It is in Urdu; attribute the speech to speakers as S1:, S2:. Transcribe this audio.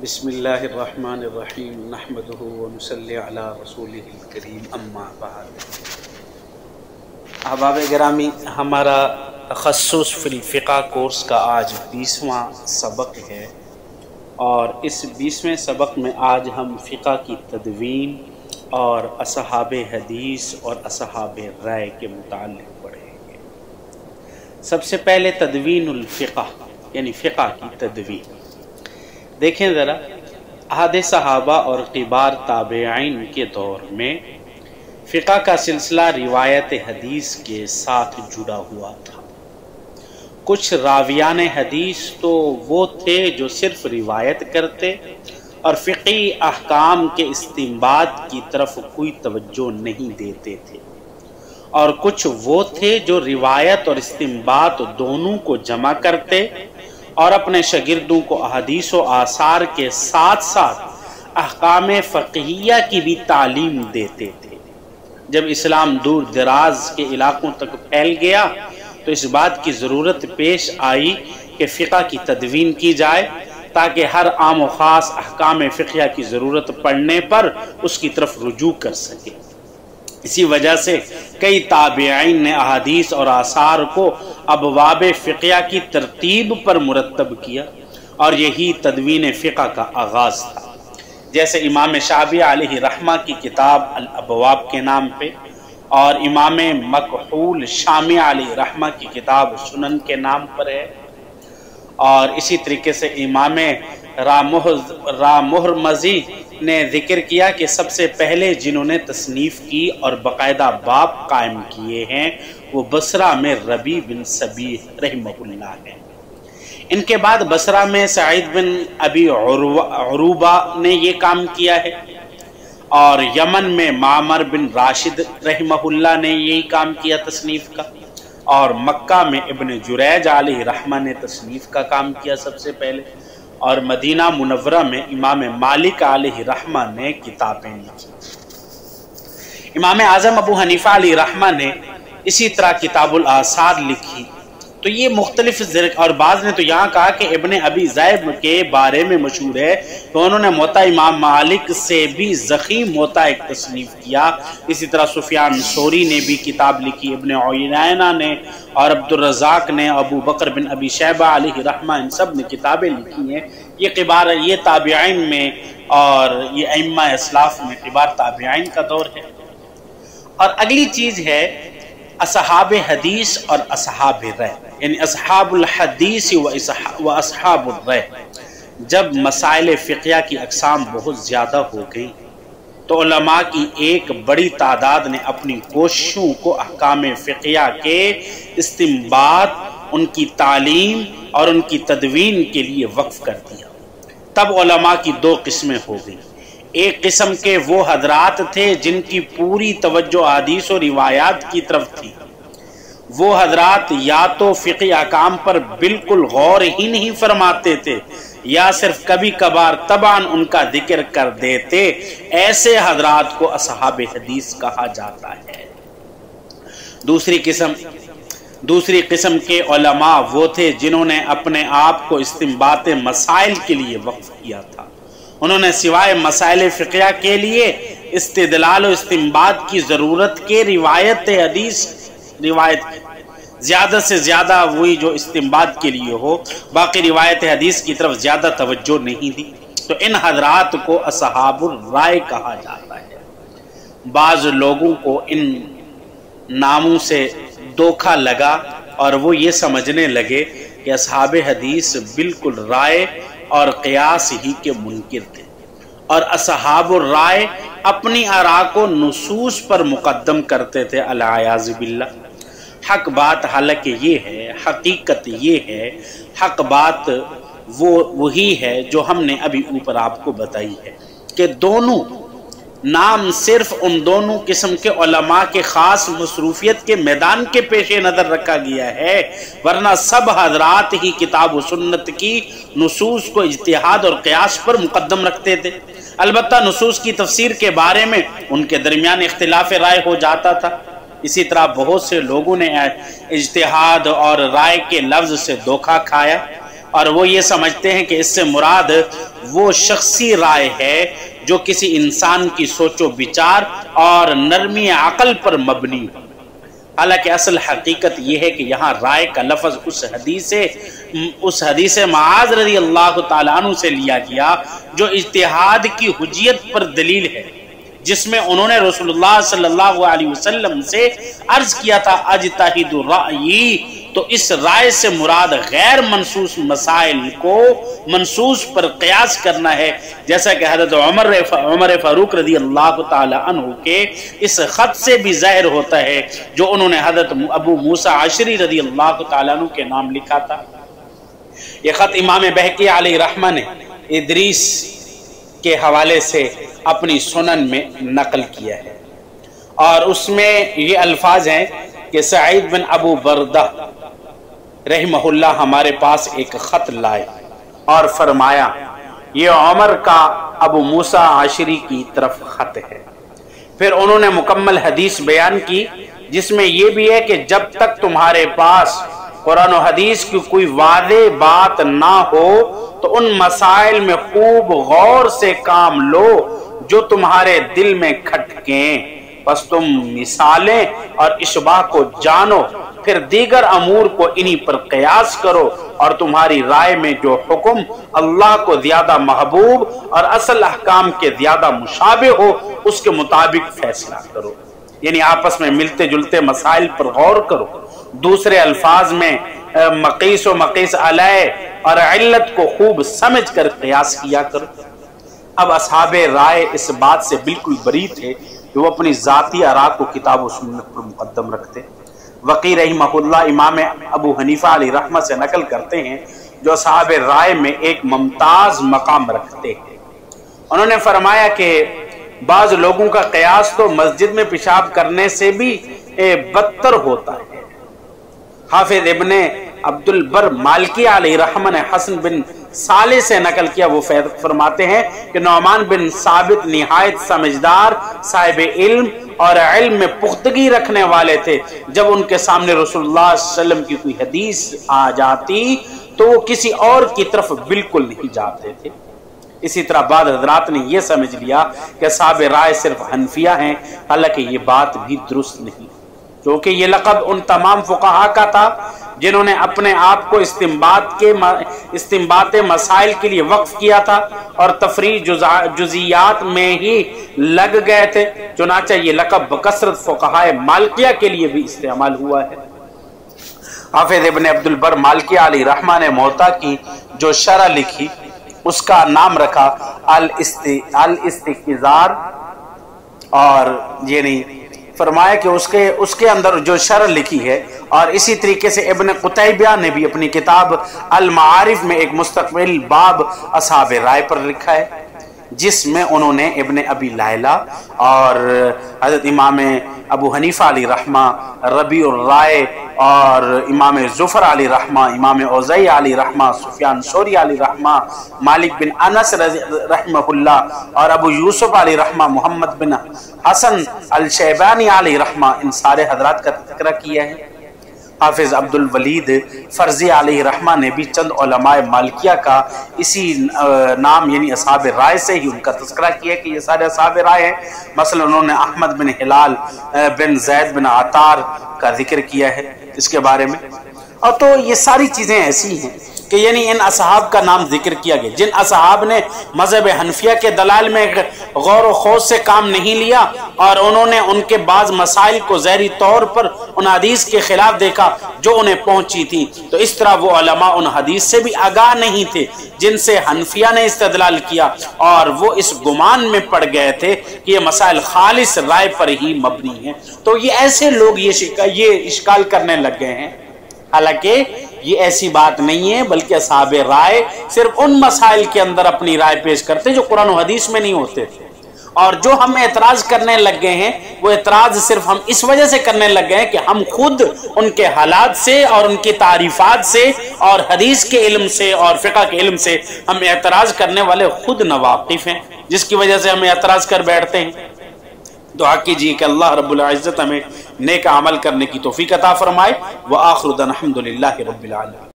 S1: بسم اللہ الرحمن الرحیم نحمدہ ونصلی علی رسولہ الکریم اما بعد۔ احباب گرامی، ہمارا تخصص فی الفقہ کورس کا آج 20واں سبق ہے، اور اس 20ویں سبق میں آج ہم فقہ کی تدوین اور اصحاب حدیث اور اصحاب رائے کے متعلق پڑھیں گے۔ سب سے پہلے تدوین الفقہ یعنی فقہ کی تدوین۔ دیکھیں ذرا، عہد صحابہ اور کبار تابعین کے دور میں فقہ کا سلسلہ روایت حدیث کے ساتھ جڑا ہوا تھا۔ کچھ راویان حدیث تو وہ تھے جو صرف روایت کرتے اور فقہی احکام کے استنباط کی طرف کوئی توجہ نہیں دیتے تھے، اور کچھ وہ تھے جو روایت اور استنباط دونوں کو جمع کرتے اور اپنے شاگردوں کو احادیث و آثار کے ساتھ ساتھ احکام فقہیہ کی بھی تعلیم دیتے تھے۔ جب اسلام دور دراز کے علاقوں تک پھیل گیا تو اس بات کی ضرورت پیش آئی کہ فقہ کی تدوین کی جائے تاکہ ہر عام و خاص احکام فقہیہ کی ضرورت پڑنے پر اس کی طرف رجوع کر سکے۔ اسی وجہ سے کئی تابعین نے احادیث اور آثار کو ابواب فقہیہ کی ترتیب پر مرتب کیا، اور یہی تدوین فقہ کا آغاز تھا۔ جیسے امام شعبی علیہ رحمہ کی کتاب الابواب کے نام پہ، اور امام مکحول شامی علیہ رحمہ کی کتاب سنن کے نام پر ہے، اور اسی طریقے سے امام رامحرمزی نے ذکر کیا کہ سب سے پہلے جنہوں نے تصنیف کی اور باقاعدہ باب قائم کیے ہیں وہ بصرہ میں ربیع بن صبیح رحمہ اللہ ہیں۔ ان کے بعد بصرہ میں سعید بن ابی عروبہ نے یہ کام کیا ہے، اور یمن میں معمر بن راشد رحمہ اللہ نے یہی کام کیا تصنیف کا، اور مکہ میں ابن جریج علیہ رحمہ نے تصنیف کا کام کیا سب سے پہلے، اور مدینہ منورہ میں امام مالک علیہ رحمہ نے کتابیں لکھی۔ امام اعظم ابو حنیفہ علیہ رحمہ نے اسی طرح کتاب الآثار لکھی۔ تو یہ مختلف اور بعض نے تو یہاں کہا کہ ابن ابی ذئب کے بارے میں مشہور ہے تو انہوں نے موطا امام مالک سے بھی ضخیم موطا ایک تصنیف کیا۔ اسی طرح سفیان ثوری نے بھی کتاب لکھی، ابن عیینہ نے اور عبد الرزاق نے، ابو بکر بن ابی شیبہ علیہ رحمہ، ان سب نے کتابیں لکھی ہیں۔ یہ کبار، یہ تابعین میں اور یہ ائمہ اسلاف میں کبار تابعین کا دور ہے۔ اور اگلی چیز ہے اصحاب حدیث اور اصحاب رائے، یعنی اصحاب الحدیث و اصحاب الرائے۔ جب مسائل فقہیہ کی اقسام بہت زیادہ ہو گئی تو علماء کی ایک بڑی تعداد نے اپنی کوششوں کو احکام فقہیہ کے استنباط، ان کی تعلیم اور ان کی تدوین کے لیے وقف کر دیا۔ تب علماء کی دو قسمیں ہو گئیں۔ ایک قسم کے وہ حضرات تھے جن کی پوری توجہ احادیث و روایات کی طرف تھی۔ وہ حضرات یا تو فقہی احکام پر بالکل غور ہی نہیں فرماتے تھے، یا صرف کبھی کبھار طبعاً ان کا ذکر کر دیتے۔ ایسے حضرات کو اصحاب حدیث کہا جاتا ہے۔ دوسری قسم کے علماء وہ تھے جنہوں نے اپنے آپ کو استنباط مسائل کے لیے وقف کیا تھا۔ انہوں نے سوائے مسائل فقہیہ کے لیے استدلال و استنباط کی ضرورت کے روایت زیادہ سے زیادہ وہی جو استنباط کے لیے ہو، باقی روایت حدیث کی طرف زیادہ توجہ نہیں دی۔ تو ان حضرات کو اصحاب الرائے کہا جاتا ہے۔ بعض لوگوں کو ان ناموں سے دھوکہ لگا اور وہ یہ سمجھنے لگے کہ اصحاب حدیث بالکل رائے اور قیاس ہی کے منکر تھے، اور اصحاب الرائے اپنی آراء کو نصوص پر مقدم کرتے تھے، العیاذ باللہ۔ حق بات حالانکہ یہ ہے، حقیقت یہ ہے، حق بات وہی ہے جو ہم نے ابھی اوپر آپ کو بتائی ہے کہ دونوں نام صرف ان دونوں قسم کے علماء کے خاص مصروفیت کے میدان کے پیش نظر رکھا گیا ہے، ورنہ سب حضرات ہی کتاب و سنت کی نصوص کو اجتہاد اور قیاس پر مقدم رکھتے تھے۔ البتہ نصوص کی تفسیر کے بارے میں ان کے درمیان اختلاف رائے ہو جاتا تھا۔ اسی طرح بہت سے لوگوں نے اجتہاد اور رائے کے لفظ سے دھوکہ کھایا اور وہ یہ سمجھتے ہیں کہ اس سے مراد وہ شخصی رائے ہے جو کسی انسان کی سوچ و بچار اور نرمی عقل پر مبنی ہو۔ حالانکہ اصل حقیقت یہ ہے کہ یہاں رائے کا لفظ اس حدیث معاذ رضی اللہ تعالیٰ عنہ سے لیا گیا جو اجتہاد کی حجیت پر دلیل ہے، جس میں انہوں نے رسول اللہ صلی اللہ علیہ وسلم سے عرض کیا تھا اجتہد رأیی، تو اس رائے سے مراد غیر منصوص مسائل کو منصوص پر قیاس کرنا ہے، جیسا کہ حضرت عمر فاروق رضی اللہ تعالی عنہ کے اس خط سے بھی ظاہر ہوتا ہے جو انہوں نے حضرت ابو موسیٰ عشری رضی اللہ تعالی عنہ کے نام لکھا تھا۔ یہ خط امام بہقی علیہ رحمہ نے ادریس کے حوالے سے اپنی سنن میں نقل کیا ہے، اور اس میں یہ الفاظ ہیں کہ سعید بن ابو بردہ رحمہ اللہ ہمارے پاس ایک خط لائے اور فرمایا یہ عمر کا ابو موسیٰ عشری کی طرف خط ہے۔ پھر انہوں نے مکمل حدیث بیان کی جس میں یہ بھی ہے کہ جب تک تمہارے پاس قرآن و حدیث کی کوئی واضح بات نہ ہو تو ان مسائل میں خوب غور سے کام لو جو تمہارے دل میں کھٹکیں، پس تم مثالیں اور اشباہ کو جانو، پھر دیگر امور کو انہی پر قیاس کرو، اور تمہاری رائے میں جو حکم اللہ کو زیادہ محبوب اور اصل احکام کے زیادہ مشابہ ہو اس کے مطابق فیصلہ کرو۔ یعنی آپس میں ملتے جلتے مسائل پر غور کرو، دوسرے الفاظ میں مقیس و مقیس علیہ اور علت کو خوب سمجھ کر قیاس کیا کرو۔ اب اصحاب رائے اس بات سے بالکل بری تھے کہ وہ اپنی ذاتی آراء کو کتاب و سنت پر مقدم رکھتے۔ وقی رحمہ اللہ امام ابو حنیفہ علیہ رحمہ سے نقل کرتے ہیں جو اصحاب رائے میں ایک ممتاز مقام رکھتے ہیں۔ انہوں نے فرمایا کہ بعض لوگوں کا قیاس تو مسجد میں پیشاب کرنے سے بھی بدتر ہوتا ہے۔ حافظ ابن عبد البر مالکی علیہ رحمہ نے حسن بن صالح سے نقل کیا، وہ فرماتے ہیں کہ نعمان بن ثابت نہایت سمجھدار، صاحب علم اور علم میں پختگی رکھنے والے تھے۔ جب ان کے سامنے رسول اللہ صلی اللہ علیہ وسلم کی کوئی حدیث آ جاتی تو وہ کسی اور کی طرف بالکل نہیں جاتے تھے۔ اسی طرح بعض حضرات نے یہ سمجھ لیا کہ اصحاب رائے صرف حنفیہ ہیں، حالانکہ یہ بات بھی درست نہیں، کیونکہ یہ لقب ان تمام فقہا کا تھا جنہوں نے اپنے آپ کو استنباط مسائل کے لیے وقف کیا تھا اور تفریع جزیات میں ہی لگ گئے تھے۔ چنانچہ یہ لقب بکثرت فقہائے مالکیہ کے لیے بھی استعمال ہوا ہے۔ حافظ ابن عبد البر مالکی علیہ رحمہ نے موطا کی جو شرح لکھی اس کا نام رکھا الاستقذار، اور یعنی فرمایا کہ اس کے اندر جو شرح لکھی ہے، اور اسی طریقے سے ابن قتیبہ نے بھی اپنی کتاب المعارف میں ایک مستقبل باب اصحاب رائے پر لکھا ہے جس میں انہوں نے ابن ابی لیلہ اور حضرت امام ابو حنیفہ علیہ رحمہ، ربیع الرائے اور امام زفر علیہ رحمہ، امام اوزاعی علیہ رحمہ، سفیان ثوری علیہ رحمہ، مالک بن انس رحمہ اللہ اور ابو یوسف علیہ رحمہ، محمد بن حسن الشیبانی علیہ رحمہ، ان سارے حضرات کا تذکرہ کیا ہے۔ حافظ عبد الولید فرزی علیہ رحمہ نے بھی چند علماء مالکیہ کا اسی نام یعنی اصحاب رائے سے ہی ان کا تذکرہ کیا کہ یہ سارے اصحاب رائے ہیں۔ مثلا انہوں نے احمد بن ہلال بن زید بن عطار کا ذکر کیا ہے اس کے بارے میں۔ اور تو یہ ساری چیزیں ایسی ہیں کہ یعنی ان اصحاب کا نام ذکر کیا گیا جن اصحاب نے مذہب حنفیہ کے دلائل میں غور و خوض سے کام نہیں لیا اور انہوں نے ان کے بعض مسائل کو ظاہری طور پر ان حدیث کے خلاف دیکھا جو انہیں پہنچی تھی، تو اس طرح وہ علماء ان حدیث سے بھی آگاہ نہیں تھے جن سے حنفیہ نے استدلال کیا، اور وہ اس گمان میں پڑ گئے تھے کہ یہ مسائل خالص رائے پر ہی مبنی ہیں۔ تو یہ ایسے لوگ یہ اشکال کرنے لگ گئے ہیں، حالانکہ یہ ایسی بات نہیں ہے، بلکہ اصحاب رائے صرف ان مسائل کے اندر اپنی رائے پیش کرتے جو قرآن و حدیث میں نہیں ہوتے تھے، اور جو ہم اعتراض کرنے لگ گئے ہیں وہ اعتراض صرف ہم اس وجہ سے کرنے لگ گئے ہیں کہ ہم خود ان کے حالات سے اور ان کی تعریفات سے اور حدیث کے علم سے اور فقہ کے علم سے ہم اعتراض کرنے والے خود ناواقف ہیں، جس کی وجہ سے ہم اعتراض کر بیٹھتے ہیں۔ دعا کیجیے کہ اللہ رب العزت ہمیں نیک عمل کرنے کی توفیق عطا فرمائے۔ وآخر دعوانا الحمدللہ رب العالمین۔